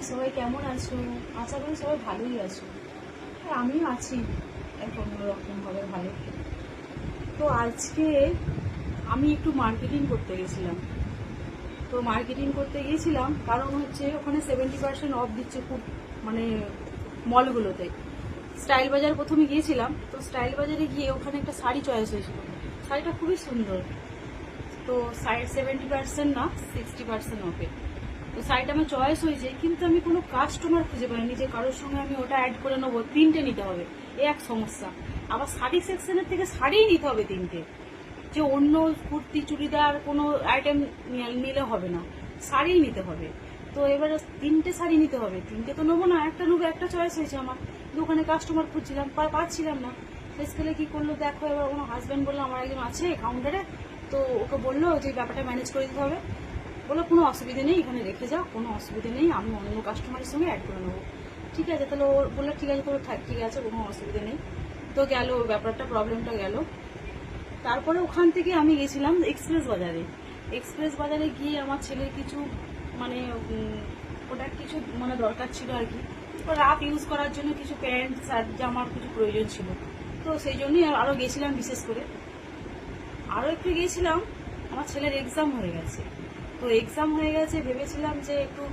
সবাই কেমন আছো? আশা করি সবাই ভালোই আছো। আর আমিও আছি এক অন্যরকমভাবে ভালো। তো আজকে আমি একটু মার্কেটিং করতে গেছিলাম। তো মার্কেটিং করতে গিয়েছিলাম কারণ হচ্ছে ওখানে 70% অফ দিচ্ছে খুব, মানে মলগুলোতে। স্টাইল বাজার প্রথমে গিয়েছিলাম, তো স্টাইল বাজারে গিয়ে ওখানে একটা শাড়ি চয়েস হয়েছিল। শাড়িটা খুবই সুন্দর। তো 70% না, 60% অফে। তো শাড়িটা আমার চয়েস হয়েছে, কিন্তু আমি কোনো কাস্টমার খুঁজে পাইনি যে কারোর সঙ্গে আমি ওটা অ্যাড করে নেবো। 3টে নিতে হবে, এই এক সমস্যা। আবার শাড়ি সেকশনের থেকে শাড়িই নিতে হবে 3টে, যে অন্য কুর্তি চুড়িদার কোনো আইটেম নিলে হবে না, শাড়িই নিতে হবে। তো এবারে 3টে শাড়ি নিতে হবে, 3টে তো নেবো না, একটা নেবো। একটা চয়েস হয়েছে আমার, কিন্তু ওখানে কাস্টমার খুঁজছিলাম, পাচ্ছিলাম না। শেষকালে কি করলো দেখো, এবার কোনো হাজব্যান্ড বললো আমার একজন আছে কাউন্টারে, তো ওকে বললো যে ব্যাপারটা ম্যানেজ করে দিতে হবে। বলো কোনো অসুবিধা নেই, এখানে রেখে যাও, কোনো অসুবিধা নেই, আমি অন্য কাস্টমারের সঙ্গে অ্যাড করে নেবো। ঠিক আছে, তাহলে ও বললো ঠিক আছে, তোর ঠিক আছে, কোনো অসুবিধা নেই। তো গেল ব্যাপারটা, প্রবলেমটা গেল। তারপরে ওখান থেকে আমি গেছিলাম এক্সপ্রেস বাজারে। এক্সপ্রেস বাজারে গিয়ে আমার ছেলের কিছু, মানে ওটা কিছু মানে দরকার ছিল আর কি। রাফ ইউজ করার জন্য কিছু প্যান্ট শার্ট জামার কিছু প্রয়োজন ছিল। তো সেই জন্যই আরও গেছিলাম বিশেষ করে। আরও একটু গিয়েছিলাম, আমার ছেলের এক্সাম হয়ে গেছে। তো এক্সাম হয়ে গেছে, ভেবেছিলাম যে একটু